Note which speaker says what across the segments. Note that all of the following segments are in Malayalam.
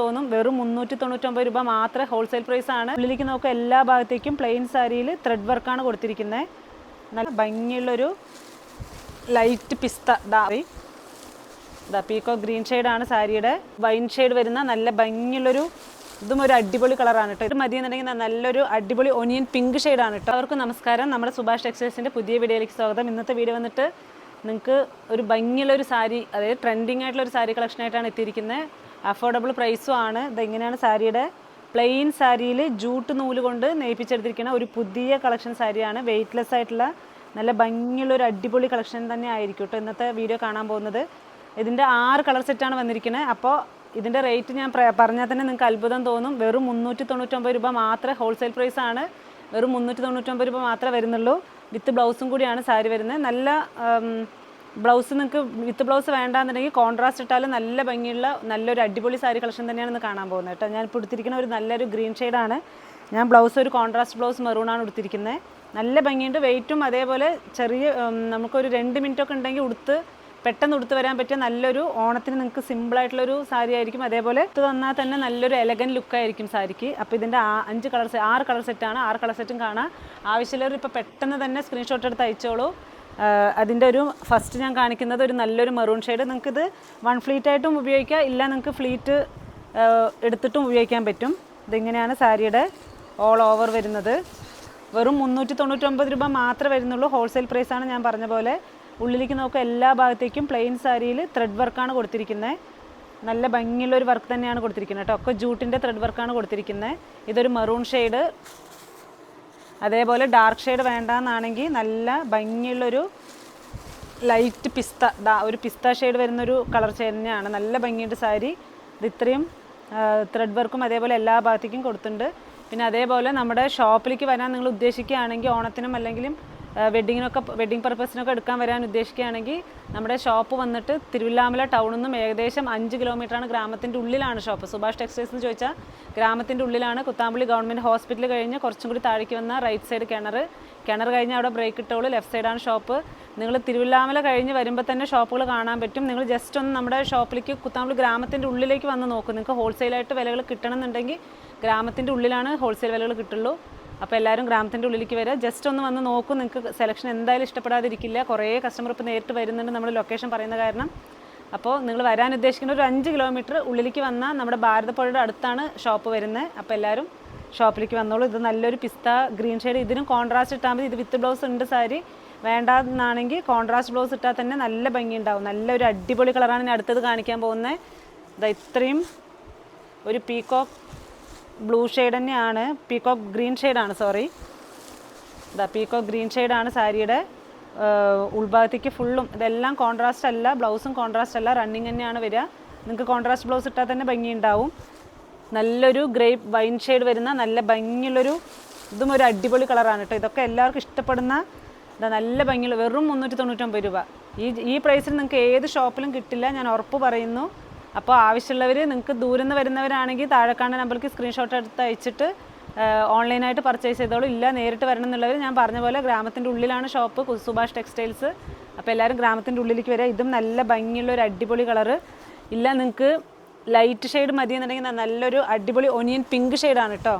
Speaker 1: തോന്നും വെറും 399 രൂപ മാത്രമേ ഹോൾസെയിൽ പ്രൈസ് ആണ്. ഉള്ളിലേക്ക് നോക്കുക, എല്ലാ ഭാഗത്തേക്കും പ്ലെയിൻ സാരിയിൽ ത്രെഡ് വർക്കാണ് കൊടുത്തിരിക്കുന്നത്. നല്ല ഭംഗിയുള്ളൊരു ലൈറ്റ് പിസ്ത പീക്കോ ഗ്രീൻ ഷെയ്ഡാണ് സാരിയുടെ. വൈൻ ഷെയ്ഡ് വരുന്ന നല്ല ഭംഗിയുള്ളൊരു ഇതും ഒരു അടിപൊളി കളറാണ് കേട്ടോ. ഇത് മതി എന്നുണ്ടെങ്കിൽ നല്ലൊരു അടിപൊളി ഒനിയൻ പിങ്ക് ഷെയ്ഡാണ് കേട്ടോ. അവർക്ക് നമസ്കാരം, നമ്മുടെ സുഭാഷ് ടെക്സ്റ്റൈൽസിൻ്റെ പുതിയ വീഡിയോയിലേക്ക് സ്വാഗതം. ഇന്നത്തെ വീഡിയോ വന്നിട്ട് നിങ്ങൾക്ക് ഒരു ഭംഗിയുള്ളൊരു സാരി, അതായത് ട്രെൻഡിങ് ആയിട്ടുള്ളൊരു സാരി കളക്ഷനായിട്ടാണ് എത്തിയിരിക്കുന്നത്. അഫോർഡബിൾ പ്രൈസും ആണ്. ഇതെങ്ങനെയാണ് സാരിയുടെ പ്ലെയിൻ സാരിയിൽ ജൂട്ട് നൂല് കൊണ്ട് നെയ്പ്പിച്ചെടുത്തിരിക്കുന്ന ഒരു പുതിയ കളക്ഷൻ സാരിയാണ്. വെയ്റ്റ്ലെസ് ആയിട്ടുള്ള നല്ല ഭംഗിയുള്ളൊരു അടിപൊളി കളക്ഷൻ തന്നെ ആയിരിക്കും കേട്ടോ ഇന്നത്തെ വീഡിയോ കാണാൻ പോകുന്നത്. ഇതിൻ്റെ 6 കളർ സെറ്റാണ് വന്നിരിക്കുന്നത്. അപ്പോൾ ഇതിൻ്റെ റേറ്റ് ഞാൻ പറഞ്ഞാൽ തന്നെ നിങ്ങൾക്ക് അത്ഭുതം തോന്നും. വെറും 399 രൂപ മാത്രമേ ഹോൾസെയിൽ പ്രൈസ് ആണ്. വെറും 399 രൂപ മാത്രമേ വരുന്നുള്ളൂ. വിത്ത് ബ്ലൗസും കൂടിയാണ് സാരി വരുന്നത്. നല്ല ബ്ലൗസ് നിങ്ങൾക്ക് വിത്ത് ബ്ലൗസ് വേണ്ടാന്നുണ്ടെങ്കിൽ കോൺട്രാസ്റ്റ് ഇട്ടാലും നല്ല ഭംഗിയുള്ള നല്ലൊരു അടിപൊളി സാരി കളക്ഷൻ തന്നെയാണ് ഇന്ന് കാണാൻ പോകുന്നത് കേട്ടോ. ഞാൻ ഇപ്പോൾ എടുത്തിരിക്കുന്ന ഒരു നല്ലൊരു ഗ്രീൻ ഷെയ്ഡാണ്. ഞാൻ ബ്ലൗസ് ഒരു കോൺട്രാസ്റ്റ് ബ്ലൗസ് മെറൂണാണ് എടുത്തിരിക്കുന്നത്. നല്ല ഭംഗിയുണ്ട്. വെയിറ്റും അതേപോലെ ചെറിയ നമുക്കൊരു 2 മിനിറ്റൊക്കെ ഉണ്ടെങ്കിൽ പെട്ടെന്ന് ഉടുത്ത് വരാൻ പറ്റിയ നല്ലൊരു ഓണത്തിന് നിങ്ങൾക്ക് സിമ്പിളായിട്ടുള്ളൊരു സാരി ആയിരിക്കും. അതേപോലെ ഇത് വന്നാൽ തന്നെ നല്ലൊരു എലഗൻ ലുക്കായിരിക്കും സാരിക്ക്. അപ്പോൾ ഇതിൻ്റെ 6 കളർ സെറ്റാണ്. 6 കളർ സെറ്റും കാണാം. ആവശ്യമുള്ളവർ ഇപ്പോൾ പെട്ടെന്ന് തന്നെ സ്ക്രീൻഷോട്ട് എടുത്ത് അയച്ചോളൂ. അതിൻ്റെ ഒരു ഫസ്റ്റ് ഞാൻ കാണിക്കുന്നത് ഒരു നല്ലൊരു മെറൂൺ ഷെയ്ഡ്. നിങ്ങൾക്കിത് 1 ഫ്ലീറ്റായിട്ടും ഉപയോഗിക്കാം, ഇല്ല നിങ്ങൾക്ക് ഫ്ലീറ്റ് എടുത്തിട്ടും ഉപയോഗിക്കാൻ പറ്റും. ഇതിങ്ങനെയാണ് സാരിയുടെ ഓൾ ഓവർ വരുന്നത്. വെറും 399 രൂപ മാത്രമേ വരുന്നുള്ളൂ. ഹോൾസെയിൽ പ്രൈസാണ് ഞാൻ പറഞ്ഞ പോലെ. ഉള്ളിലേക്ക് നോക്കുക, എല്ലാ ഭാഗത്തേക്കും പ്ലെയിൻ സാരിയിൽ ത്രെഡ് വർക്കാണ് കൊടുത്തിരിക്കുന്നത്. നല്ല ഭംഗിയുള്ളൊരു വർക്ക് തന്നെയാണ് കൊടുത്തിരിക്കുന്നത് കേട്ടോ. ഒക്കെ ജൂട്ടിൻ്റെ ത്രെഡ് വർക്കാണ് കൊടുത്തിരിക്കുന്നത്. ഇതൊരു മെറൂൺ ഷെയ്ഡ്. അതേപോലെ ഡാർക്ക് ഷെയ്ഡ് വേണ്ടാന്നാണെങ്കിൽ നല്ല ഭംഗിയുള്ളൊരു ലൈറ്റ് ഒരു പിസ്ത ഷെയ്ഡ് വരുന്നൊരു കളർ തന്നെയാണ്. നല്ല ഭംഗിയുണ്ട് സാരി. ഇത് ഇത്രയും ത്രെഡ് വർക്കും അതേപോലെ എല്ലാ ഭാഗത്തേക്കും കൊടുത്തിട്ടുണ്ട്. പിന്നെ അതേപോലെ നമ്മുടെ ഷോപ്പിലേക്ക് വരാൻ നിങ്ങൾ ഉദ്ദേശിക്കുകയാണെങ്കിൽ ഓണത്തിനും അല്ലെങ്കിലും വെഡ്ഡിങ് പർപ്പസിനൊക്കെ എടുക്കാൻ വരാൻ ഉദ്ദേശിക്കുകയാണെങ്കിൽ നമ്മുടെ ഷോപ്പ് വന്നിട്ട് തിരുവില്ലാമല ടൗണിൽ നിന്നും ഏകദേശം 5 കിലോമീറ്ററാണ്. ഗ്രാമത്തിൻ്റെ ഉള്ളിലാണ് ഷോപ്പ്. സുഭാഷ് ടെക്സ്റ്റൈൽസ് എന്ന് ചോദിച്ചാൽ ഗ്രാമത്തിൻ്റെ ഉള്ളിലാണ്. കുത്താമ്പള്ളി ഗവൺമെൻറ് ഹോസ്പിറ്റൽ കഴിഞ്ഞ് കുറച്ചും കൂടി താഴേക്ക് വന്ന റൈറ്റ് സൈഡ് കിണർ കഴിഞ്ഞ് അവിടെ ബ്രേക്ക് ഇട്ടോളൂ. ലെഫ്റ്റ് സൈഡാണ് ഷോപ്പ്. നിങ്ങൾ തിരുവില്ലാമല കഴിഞ്ഞ് വരുമ്പോൾ തന്നെ ഷോപ്പുകൾ കാണാൻ പറ്റും. നിങ്ങൾ ജസ്റ്റ് ഒന്ന് നമ്മുടെ ഷോപ്പിലേക്ക് കുത്താമ്പള്ളി ഗ്രാമത്തിൻ്റെ ഉള്ളിലേക്ക് വന്ന് നോക്കും. നിങ്ങൾക്ക് ഹോൾസെയിലായിട്ട് വിലകൾ കിട്ടണമെന്നുണ്ടെങ്കിൽ ഗ്രാമത്തിൻ്റെ ഉള്ളിലാണ് ഹോൾസെയിൽ വിലകൾ കിട്ടുള്ളൂ. അപ്പോൾ എല്ലാവരും ഗ്രാമത്തിൻ്റെ ഉള്ളിലേക്ക് വരിക. ജസ്റ്റ് ഒന്ന് വന്ന് നോക്കും. നിങ്ങൾക്ക് സെലക്ഷൻ എന്തായാലും ഇഷ്ടപ്പെടാതിരിക്കില്ല. കുറേ കസ്റ്റമർ ഇപ്പോൾ നേരിട്ട് വരുന്നുണ്ട് നമ്മൾ ലൊക്കേഷൻ പറയുന്ന കാരണം. അപ്പോൾ നിങ്ങൾ വരാൻ ഉദ്ദേശിക്കുന്ന ഒരു 5 കിലോമീറ്റർ ഉള്ളിലേക്ക് വന്നാൽ നമ്മുടെ ഭാരതപ്പുഴയുടെ അടുത്താണ് ഷോപ്പ് വരുന്നത്. അപ്പോൾ എല്ലാവരും ഷോപ്പിലേക്ക് വന്നോളൂ. ഇത് നല്ലൊരു പിസ്ത ഗ്രീൻ ഷെയ്ഡ്. ഇതിനും കോൺട്രാസ്റ്റ് ഇട്ടാൽ മതി. ഇത് വിത്ത് ബ്ലൗസ് ഉണ്ട് സാരി. വേണ്ടാന്നാണെങ്കിൽ കോൺട്രാസ്റ്റ് ബ്ലൗസ് ഇട്ടാൽ തന്നെ നല്ല ഭംഗി ഉണ്ടാവും. നല്ലൊരു അടിപൊളി കളറാണ് ഞാൻ അടുത്തത് കാണിക്കാൻ പോകുന്നത്. ഇതാ ഇത്രയും ഒരു പീക്കോക്ക് ബ്ലൂ ഷെയ്ഡ് തന്നെയാണ്. പീക്കോക്ക് ഗ്രീൻ ഷെയ്ഡാണ്, സോറി. പീക്കോക്ക് ഗ്രീൻ ഷെയ്ഡാണ് സാരിയുടെ ഉൾഭാഗത്തേക്ക് ഫുള്ളും. ഇതെല്ലാം കോൺട്രാസ്റ്റ് അല്ല, ബ്ലൗസും കോൺട്രാസ്റ്റ് അല്ല, റണ്ണിങ് തന്നെയാണ് വരിക. നിങ്ങൾക്ക് കോൺട്രാസ്റ്റ് ബ്ലൗസ് ഇട്ടാൽ തന്നെ ഭംഗി ഉണ്ടാവും. നല്ലൊരു ഗ്രേപ്പ് വൈൻ ഷെയ്ഡ് വരുന്ന നല്ല ഭംഗിയുള്ളൊരു ഇതും ഒരു അടിപൊളി കളറാണ് കേട്ടോ. ഇതൊക്കെ എല്ലാവർക്കും ഇഷ്ടപ്പെടുന്ന നല്ല ഭംഗിയുള്ള വെറും 399 രൂപ. ഈ പ്രൈസിൽ നിങ്ങൾക്ക് ഏത് ഷോപ്പിലും കിട്ടില്ല, ഞാൻ ഉറപ്പ് പറയുന്നു. അപ്പോൾ ആവശ്യമുള്ളവർ നിങ്ങൾക്ക് ദൂരെ നിന്ന് വരുന്നവരാണെങ്കിൽ താഴെ കാണുന്ന നമ്പർക്ക് സ്ക്രീൻഷോട്ട് എടുത്ത് അയച്ചിട്ട് ഓൺലൈനായിട്ട് പർച്ചേസ് ചെയ്തോളൂ. ഇല്ല നേരിട്ട് വരണം എന്നുള്ളവർ ഞാൻ പറഞ്ഞ പോലെ ഗ്രാമത്തിൻ്റെ ഉള്ളിലാണ് ഷോപ്പ് സുഭാഷ് ടെക്സ്റ്റൈൽസ്. അപ്പോൾ എല്ലാവരും ഗ്രാമത്തിൻ്റെ ഉള്ളിലേക്ക് വരിക. ഇതും നല്ല ഭംഗിയുള്ള ഒരു അടിപൊളി കളറ്. ഇല്ല നിങ്ങൾക്ക് ലൈറ്റ് ഷെയ്ഡ് മതി എന്നുണ്ടെങ്കിൽ നല്ലൊരു അടിപൊളി ഒനിയൻ പിങ്ക് ഷെയ്ഡാണ് കേട്ടോ.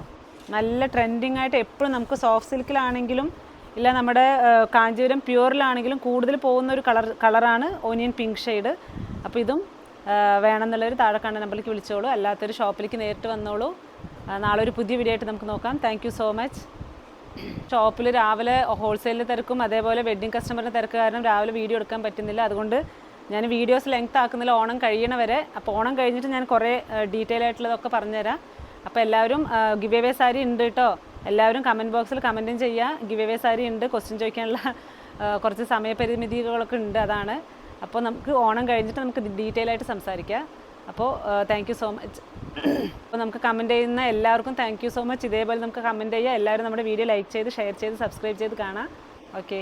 Speaker 1: നല്ല ട്രെൻഡിങ് ആയിട്ട് എപ്പോഴും നമുക്ക് സോഫ്റ്റ് സിൽക്കിലാണെങ്കിലും ഇല്ല നമ്മുടെ കാഞ്ചീപുരം പ്യൂറിലാണെങ്കിലും കൂടുതൽ പോകുന്ന ഒരു കളറാണ് ഒനിയൻ പിങ്ക് ഷെയ്ഡ്. അപ്പോൾ ഇതും വേണമെന്നുള്ളവർ താഴെ കാണുന്ന നമ്പറിലേക്ക് വിളിച്ചോളൂ. അല്ലാത്തൊരു ഷോപ്പിലേക്ക് നേരിട്ട് വന്നോളൂ. നാളെ ഒരു പുതിയ വീഡിയോ ആയിട്ട് നമുക്ക് നോക്കാം. Thank you so much. ഷോപ്പിൽ രാവിലെ ഹോൾസെയിലിൽ തിരക്കും അതേപോലെ വെഡ്ഡിങ് കസ്റ്റമറിൻ്റെ തിരക്ക് കാരണം രാവിലെ വീഡിയോ എടുക്കാൻ പറ്റുന്നില്ല. അതുകൊണ്ട് ഞാൻ വീഡിയോസ് ലെങ്ത് ആക്കുന്നില്ല ഓണം കഴിയണ വരെ. അപ്പോൾ ഓണം കഴിഞ്ഞിട്ട് ഞാൻ കുറേ ഡീറ്റെയിൽ ആയിട്ടുള്ളതൊക്കെ പറഞ്ഞുതരാം. അപ്പോൾ എല്ലാവരും ഗിവ് അവേ സാരി ഉണ്ട് കേട്ടോ. എല്ലാവരും കമൻറ്റ് ബോക്സിൽ കമൻറ്റും ചെയ്യുക. ഗിവ് അവേ സാരി ഉണ്ട്. ക്വസ്റ്റ്യൻ ചോദിക്കാനുള്ള കുറച്ച് സമയപരിമിതികളൊക്കെ ഉണ്ട്, അതാണ്. അപ്പോൾ നമുക്ക് ഓണം കഴിഞ്ഞിട്ട് നമുക്ക് ഡീറ്റെയിൽ ആയിട്ട് സംസാരിക്കാം. അപ്പോൾ താങ്ക് യു സോ മച്ച്. അപ്പോൾ നമുക്ക് കമൻറ്റ് ചെയ്യുന്ന എല്ലാവർക്കും താങ്ക് യു സോ മച്ച്. ഇതേപോലെ നമുക്ക് കമൻറ്റ് ചെയ്യുക. എല്ലാവരും നമ്മുടെ വീഡിയോ ലൈക്ക് ചെയ്ത് ഷെയർ ചെയ്ത് സബ്സ്ക്രൈബ് ചെയ്ത് കാണാം. ഓക്കെ.